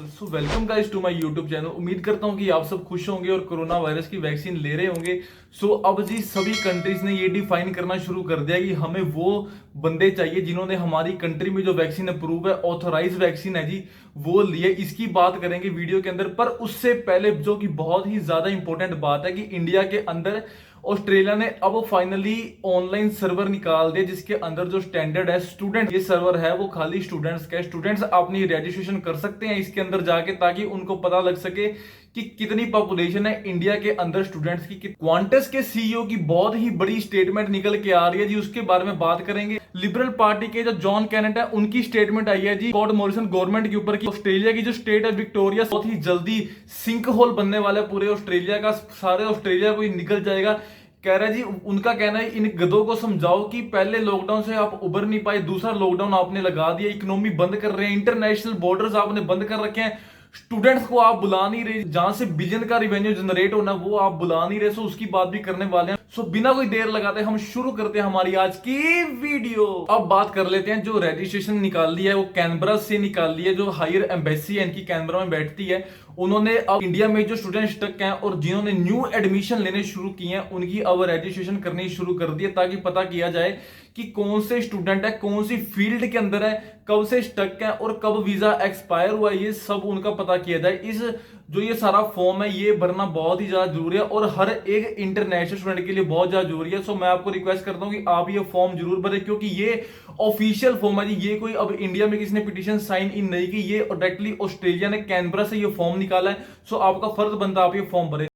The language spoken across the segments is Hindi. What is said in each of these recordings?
So welcome guys to my YouTube channel. उम्मीद करता हूं कि आप सब खुश होंगे और कोरोना वायरस की वैक्सीन ले रहे होंगे। सो अब जी सभी कंट्रीज ने ये डिफाइन करना शुरू कर दिया कि हमें वो बंदे चाहिए जिन्होंने हमारी कंट्री में जो वैक्सीन अप्रूव है, ऑथोराइज वैक्सीन है जी, वो लिए। इसकी बात करेंगे वीडियो के अंदर, पर उससे पहले जो कि बहुत ही ज्यादा इंपॉर्टेंट बात है कि इंडिया के अंदर ऑस्ट्रेलिया ने अब फाइनली ऑनलाइन सर्वर निकाल दिया जिसके अंदर जो स्टैंडर्ड है स्टूडेंट, ये सर्वर है वो खाली स्टूडेंट्स का। स्टूडेंट्स अपनी रजिस्ट्रेशन कर सकते हैं इसके अंदर जाके, ताकि उनको पता लग सके कि कितनी पॉपुलेशन है इंडिया के अंदर स्टूडेंट्स की। क्वांटस के सीईओ की बहुत ही बड़ी स्टेटमेंट निकल के आ रही है जी, उसके बारे में बात करेंगे। लिबरल पार्टी के जो जॉन कैनेट है उनकी स्टेटमेंट आई है जी स्कॉट मॉरिसन गवर्नमेंट के ऊपर की ऑस्ट्रेलिया की जो स्टेट है विक्टोरिया बहुत ही जल्दी सिंक होल बनने वाला है पूरे ऑस्ट्रेलिया का, सारे ऑस्ट्रेलिया को निकल जाएगा। कह रहा है जी, उनका कहना है इन गधों को समझाओ कि पहले लॉकडाउन से आप उबर नहीं पाए, दूसरा लॉकडाउन आपने लगा दिया, इकोनॉमी बंद कर रहे हैं, इंटरनेशनल बॉर्डर्स आपने बंद कर रखे हैं, स्टूडेंट्स को आप बुला नहीं रहे, जहां से बिलियन का रिवेन्यू जनरेट होना वो आप बुला नहीं रहे। सो उसकी बात भी करने वाले हैं। सो बिना कोई देर लगाते हम शुरू करते हैं हमारी आज की वीडियो। अब बात कर लेते हैं जो रजिस्ट्रेशन निकाल ली है वो कैनबरा से निकाल ली है, जो हायर एम्बेसी है इनकी कैनबरा में बैठती है। उन्होंने अब इंडिया में जो स्टूडेंट स्टक हैं और जिन्होंने न्यू एडमिशन लेने शुरू किए हैं उनकी अब रजिस्ट्रेशन करनी शुरू कर दी है, ताकि पता किया जाए कि कौन से स्टूडेंट है, कौन सी फील्ड के अंदर है, कब से स्टक है और कब वीजा एक्सपायर हुआ है, ये सब उनका पता किया जाए। इस जो ये सारा फॉर्म है ये भरना बहुत ही ज्यादा जरूरी है और हर एक इंटरनेशनल स्टूडेंट के लिए बहुत ज्यादा जरूरी है। सो मैं आपको रिक्वेस्ट करता हूं कि आप ये फॉर्म जरूर भरें, क्योंकि ये ऑफिशियल फॉर्म है जी। ये कोई अब इंडिया में किसी ने पिटीशन साइन इन नहीं की, ये डायरेक्टली ऑस्ट्रेलिया ने कैनबरा से ये फॉर्म निकाला है। सो आपका फर्ज बनता है आप ये फॉर्म भरें।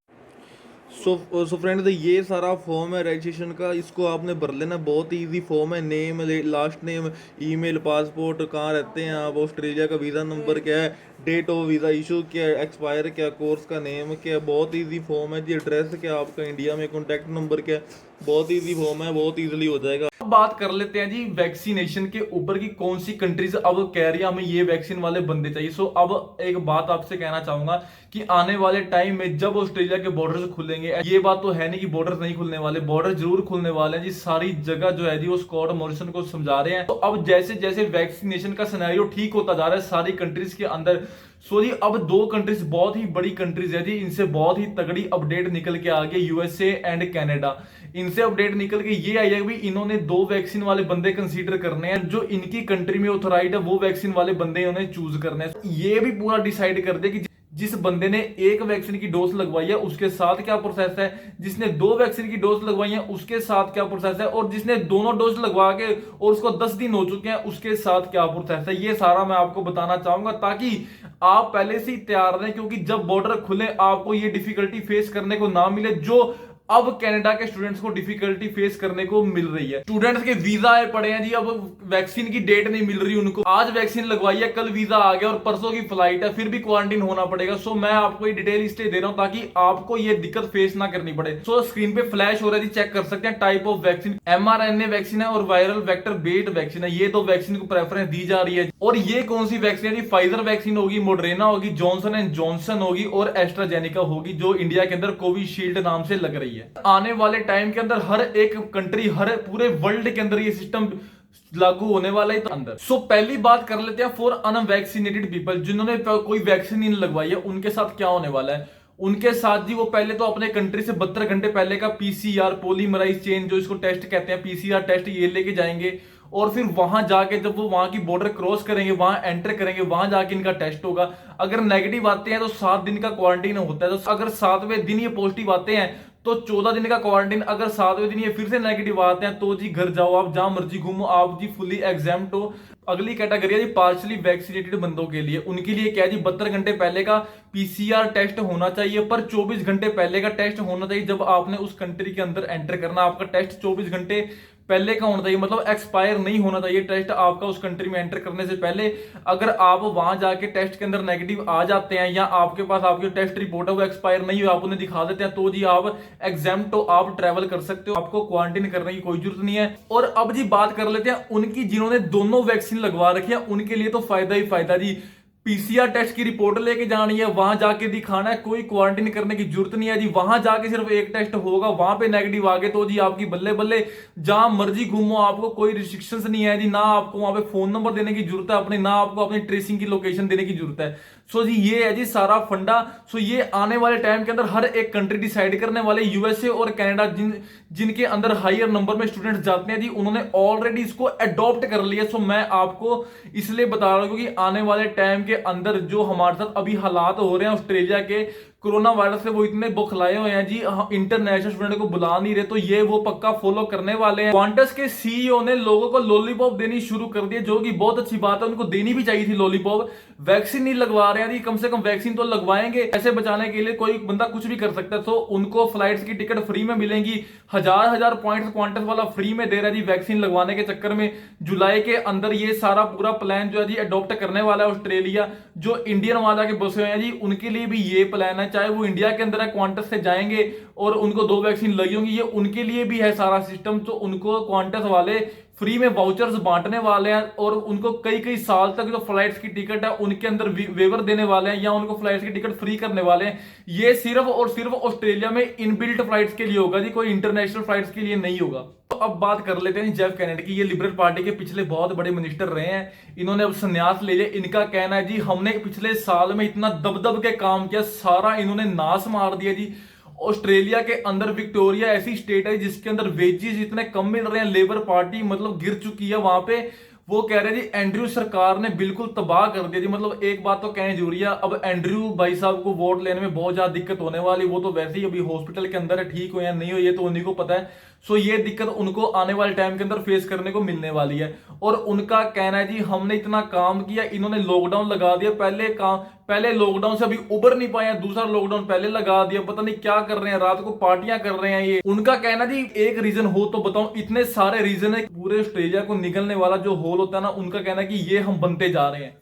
सो फ्रेंड, ये सारा फॉर्म है रजिस्ट्रेशन का, इसको आपने भर लेना। बहुत ही इजी फॉर्म है। Name, last name, email, passport, कहाँ रहते हैं आप, ऑस्ट्रेलिया का वीज़ा नंबर क्या है, डेट ऑफ वीज़ा इशू क्या है, एक्सपायर क्या, कोर्स का नेम क्या है। बहुत इजी फॉर्म है जी। एड्रेस क्या आपका इंडिया में, कॉन्टैक्ट नंबर क्या है। बहुत इजी फॉर्म है, बहुत इजीली हो जाएगा। अब बात कर लेते हैं जी वैक्सीनेशन के ऊपर की कौन सी कंट्रीज अब कह रही है हमें ये वैक्सीन वाले बंदे चाहिए। सो अब एक बात आपसे कहना चाहूंगा कि आने वाले टाइम में जब ऑस्ट्रेलिया के बॉर्डर्स खुलेंगे, ये बात तो है नहीं कि बॉर्डर नहीं खुलने वाले, बॉर्डर जरूर खुलने वाले हैं जी। सारी जगह जो है जी वो स्कॉट मॉरिसन को समझा रहे हैं। तो अब जैसे जैसे वैक्सीनेशन का सिनेरियो ठीक होता जा रहा है सारी कंट्रीज के अंदर, सो जी अब दो कंट्रीज बहुत ही बड़ी कंट्रीज है जी, इनसे बहुत ही तगड़ी अपडेट निकल के आ गई, यूएसए एंड कनाडा। इनसे अपडेट निकल के ये आई है भी इन्होंने दो वैक्सीन वाले बंदे कंसीडर करने हैं, जो इनकी कंट्री में ऑथोराइज्ड है वो वैक्सीन वाले बंदे इन्होंने चूज करने हैं। ये भी पूरा डिसाइड कर दे कि जिस बंदे ने एक वैक्सीन की डोज लगवाई है उसके साथ क्या प्रोसेस है, जिसने दो वैक्सीन की डोज लगवाई है उसके साथ क्या प्रोसेस है, और जिसने दोनों डोज लगवा के और उसको 10 दिन हो चुके हैं उसके साथ क्या प्रोसेस है। ये सारा मैं आपको बताना चाहूंगा ताकि आप पहले से ही तैयार रहें, क्योंकि जब बॉर्डर खुले आपको ये डिफिकल्टी फेस करने को ना मिले जो अब कनाडा के स्टूडेंट्स को डिफिकल्टी फेस करने को मिल रही है। स्टूडेंट्स के वीजा आए पड़े हैं जी, अब वैक्सीन की डेट नहीं मिल रही उनको। आज वैक्सीन लगवाई है, कल वीजा आ गया और परसों की फ्लाइट है, फिर भी क्वारंटीन होना पड़ेगा। सो मैं आपको ये डिटेल इसलिए दे रहा हूं ताकि आपको ये दिक्कत फेस ना करनी पड़े। सो स्क्रीन पे फ्लैश हो रहा है जी, चेक कर सकते हैं। Type of vaccine mRNA vaccine है और वायरल वेक्टर बेस्ड वैक्सीन है। ये दो वैक्सीन को प्रेफरेंस दी जा रही है। और ये कौन सी वैक्सीन है जी? फाइजर वैक्सीन होगी, मोडरेना होगी, जॉनसन एंड जॉनसन होगी और एस्ट्राजेनिका होगी, जो इंडिया के अंदर कोविशील्ड नाम से लग रही है। आने वाले टाइम के अंदर हर एक कंट्री, हर पूरे वर्ल्ड के अंदर ये सिस्टम लागू होने वाला है तो अंदर। सो पहली बात कर लेते हैं फॉर अनवैक्सीनेटेड पीपल, जिन्होंने कोई वैक्सीन नहीं लगवाई है उनके साथ क्या होने वाला है। उनके साथ जी वो पहले तो अपने कंट्री से 72 घंटे पहले का पीसीआर, पॉलीमराइज चेन जो इसको टेस्ट कहते हैं, पीसीआर टेस्ट ये लेके जाएंगे और फिर वहां जाके जब वो वहां की बॉर्डर क्रॉस करेंगे, वहां एंटर करेंगे, वहां जाके इनका टेस्ट होगा। अगर नेगेटिव आते हैं तो 7 दिन का क्वारंटीन होता है। तो अगर 7वें दिन ये पॉजिटिव आते हैं तो 14 दिन का क्वारंटीन। अगर 7वें दिन ये फिर से नेगेटिव आते हैं तो जी घर जाओ, आप जहां मर्जी घूमो, आप जी फुली एग्जाम्प्ट हो। अगली कैटेगरी है जी पार्शली वैक्सीनेटेड बंदों के लिए। उनके लिए क्या है जी, 72 घंटे पहले का पीसीआर टेस्ट होना चाहिए, पर 24 घंटे पहले का टेस्ट होना चाहिए जब आपने उस कंट्री के अंदर एंटर करना। आपका टेस्ट 24 घंटे पहले का होना चाहिए, मतलब एक्सपायर नहीं होना चाहिए टेस्ट आपका उस कंट्री में एंटर करने से पहले। अगर आप वहां जाके टेस्ट के अंदर नेगेटिव आ जाते हैं या आपके पास आपकी टेस्ट रिपोर्ट है वो एक्सपायर नहीं हुआ, आप उन्हें दिखा देते हैं, तो जी आप एग्जाम्प्ट हो, आप ट्रेवल कर सकते हो, आपको क्वारंटीन करने की कोई जरूरत नहीं है। और अब जी बात कर लेते हैं उनकी जिन्होंने दोनों वैक्सीन लगवा रखी है, उनके लिए तो फायदा ही फायदा जी। पीसीआर टेस्ट की रिपोर्ट लेके जानी है, वहां जाके दिखाना है, कोई क्वारंटाइन करने की जरूरत नहीं है जी। वहां जाके सिर्फ एक टेस्ट होगा, वहां पे नेगेटिव आ गए तो जी आपकी बल्ले बल्ले, जहां मर्जी घूमो, आपको कोई रिस्ट्रिक्शंस नहीं है जी। ना आपको वहां पे फोन नंबर देने की जरूरत है अपने, ना आपको अपनी ट्रेसिंग की लोकेशन देने की जरूरत है। सो जी ये है जी सारा फंडा। सो ये आने वाले टाइम के अंदर हर एक कंट्री डिसाइड करने वाले, यूएसए और कनाडा जिनके अंदर हायर नंबर में स्टूडेंट्स जाते हैं जी, उन्होंने ऑलरेडी इसको अडॉप्ट कर लिया। सो मैं आपको इसलिए बता रहा हूं कि आने वाले टाइम के अंदर जो हमारे साथ अभी हालात हो रहे हैं ऑस्ट्रेलिया के कोरोना वायरस से, वो इतने बौखलाए हुए हैं जी, इंटरनेशनल स्टूडेंट को बुला नहीं रहे, तो ये वो पक्का फॉलो करने वाले हैं। क्वांटस के सीईओ ने लोगों को लॉलीपॉप देनी शुरू कर दी, जो कि बहुत अच्छी बात है, उनको देनी भी चाहिए थी लॉलीपॉप। वैक्सीन नहीं लगवा रहे हैं जी, कम से कम वैक्सीन तो लगवाएंगे। ऐसे बचाने के लिए कोई बंदा कुछ भी कर सकता है, तो उनको फ्लाइट्स की टिकट फ्री में मिलेंगी, हजार पॉइंट्स क्वांटस वाला फ्री में दे रहा है जी वैक्सीन लगवाने के चक्कर में। जुलाई के अंदर ये सारा पूरा प्लान जो है जी अडॉप्ट करने वाला है ऑस्ट्रेलिया। जो इंडियन वहां जाके बसे हुए हैं जी, उनके लिए भी ये प्लान है, चाहे वो इंडिया के अंदर है, क्वांटस से जाएंगे और उनको 2 वैक्सीन लगी होंगी, ये उनके लिए भी है सारा सिस्टम। तो उनको क्वांटस वाले फ्री में वाउचर्स बांटने वाले हैं, और उनको कई कई साल तक जो फ्लाइट्स की टिकट है उनके अंदर वेवर देने वाले हैं, या उनको फ्लाइट्स की टिकट फ्री करने वाले हैं। ये सिर्फ और सिर्फ ऑस्ट्रेलिया में इनबिल्ट फ्लाइट्स के लिए होगा जी, कोई इंटरनेशनल फ्लाइट्स के लिए नहीं होगा। तो अब बात कर लेते हैं जेफ कैनेडी की। ये लिबरल पार्टी के पिछले बहुत बड़े मिनिस्टर रहे हैं, इन्होंने अब संन्यास ले लिया। इनका कहना है जी हमने पिछले साल में इतना दबदब के काम किया, सारा इन्होंने नाश मार दिया जी। ऑस्ट्रेलिया के अंदर विक्टोरिया ऐसी स्टेट है जिसके अंदर वेजेस इतने कम मिल रहे हैं, लेबर पार्टी मतलब गिर चुकी है वहां पे। वो कह रहे जी एंड्रयू सरकार ने बिल्कुल तबाह कर दिया जी। मतलब एक बात तो कहनी जरूरी है, अब एंड्रयू भाई साहब को वोट लेने में बहुत ज्यादा दिक्कत होने वाली। वो तो वैसे ही अभी हॉस्पिटल के अंदर है, ठीक हो या नहीं हो ये तो उन्हीं को पता है। सो ये दिक्कत उनको आने वाले टाइम के अंदर फेस करने को मिलने वाली है। और उनका कहना है जी हमने इतना काम किया, इन्होंने लॉकडाउन लगा दिया, पहले लॉकडाउन से अभी उबर नहीं पाए, दूसरा लॉकडाउन पहले लगा दिया, पता नहीं क्या कर रहे हैं, रात को पार्टियां कर रहे हैं। ये उनका कहना जी एक रीजन हो तो बताओ, इतने सारे रीजन है पूरे ऑस्ट्रेलिया को निकलने वाला जो होल होता है ना, उनका कहना है कि ये हम बनते जा रहे हैं।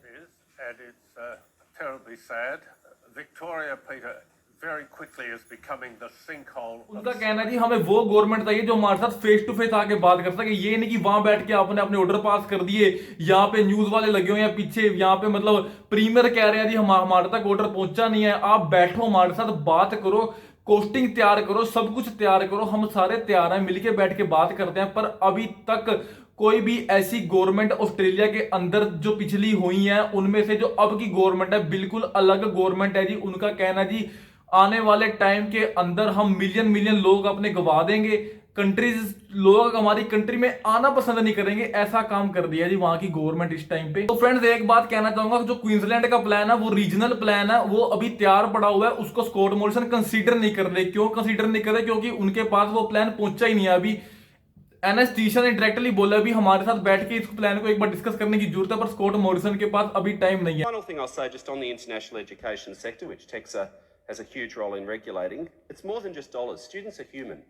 very quickly is becoming the sinkhole. उनका कहना है जी हमें वो गवर्नमेंट चाहिए जो हमारे साथ फेस टू फेस आके बात कर सके। ये नहीं कि वहां बैठ के आपने अपने ऑर्डर पास कर दिए, यहाँ पे न्यूज वाले लगे हुए हैं पीछे, यहाँ पे मतलब प्रीमियर कह रहे हैं जी हमारे तक ऑर्डर पहुंचा नहीं है। आप बैठो हमारे साथ बात करो, कोस्टिंग तैयार करो, सब कुछ तैयार करो, हम सारे तैयार हैं, मिलके बैठ के बात करते हैं। पर अभी तक कोई भी ऐसी गवर्नमेंट ऑस्ट्रेलिया के अंदर जो पिछली हुई है उनमें से जो अब की गवर्नमेंट है बिल्कुल अलग गवर्नमेंट है जी। उनका कहना जी आने वाले टाइम के अंदर हम मिलियन लोग अपने गवा देंगे, कंट्रीज लोग हमारी कंट्री में आना पसंद नहीं करेंगे, ऐसा काम कर दिया जी वहां की गवर्नमेंट इस टाइम पे। तो फ्रेंड्स एक बात कहना चाहूंगा, जो क्वींसलैंड का प्लान है वो रीजनल प्लान है, वो अभी तैयार पड़ा हुआ है, उसको स्कॉट मॉरिसन कंसीडर नहीं कर रहे। क्यों कंसीडर नहीं कर रहे? क्योंकि उनके पास वो प्लान पहुंचा ही नहीं है अभी। एनेस्थीसिया ने डायरेक्टली बोला अभी हमारे साथ बैठ के इस प्लान को एक बार डिस्कस करने की जरूरत है, पर स्कॉट मॉरिसन के पास अभी टाइम नहीं है। Final thing I'll say just on the international education sector, which TEXA has a huge role in regulating, it's more than just dollars. Students are human.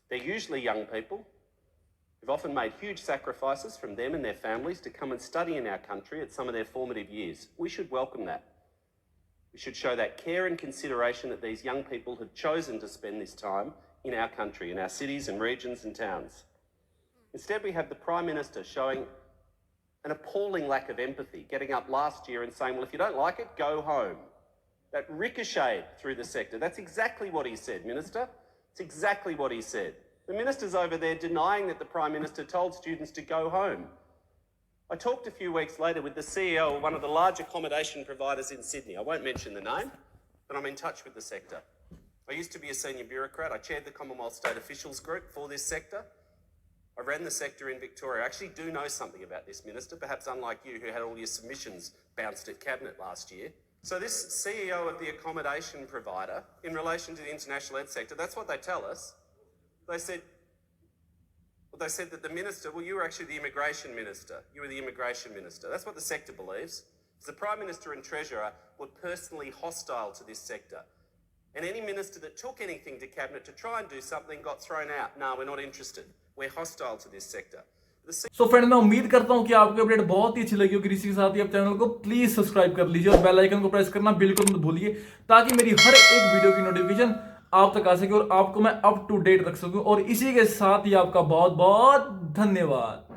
They're usually young people who've often made huge sacrifices from them and their families to come and study in our country at some of their formative years. We should welcome that. We should show that care and consideration that these young people have chosen to spend this time in our country, in our cities and regions and towns. Instead, we have the Prime Minister showing an appalling lack of empathy, getting up last year and saying, well, if you don't like it, go home. That ricocheted through the sector. That's exactly what he said, Minister. It's exactly what he said. The Minister's over there denying that the Prime Minister told students to go home. I talked a few weeks later with the CEO of one of the large accommodation providers in Sydney. I won't mention the name, but I'm in touch with the sector. I used to be a senior bureaucrat. I chaired the Commonwealth State Officials Group for this sector. I ran the sector in Victoria. I actually do know something about this, Minister, perhaps unlike you who had all your submissions bounced at Cabinet last year. So this CEO of the accommodation provider, in relation to the international ed sector, that's what they tell us. They said that the minister, well, you were actually the immigration minister. You were the immigration minister. That's what the sector believes. The Prime Minister and Treasurer were personally hostile to this sector. And any minister that took anything to Cabinet to try and do something got thrown out. No, we're not interested. We're hostile to this sector. So friend मैं उम्मीद करता हूं कि आपको अपडेट बहुत ही अच्छी लगी होगी। इसी के साथ ही आप चैनल को प्लीज सब्सक्राइब कर लीजिए और बेल आइकन को प्रेस करना बिल्कुल मत भूलिए, ताकि मेरी हर एक वीडियो की नोटिफिकेशन आप तक आ सके और आपको मैं अप टू डेट रख सकूं। और इसी के साथ ही आपका बहुत बहुत धन्यवाद।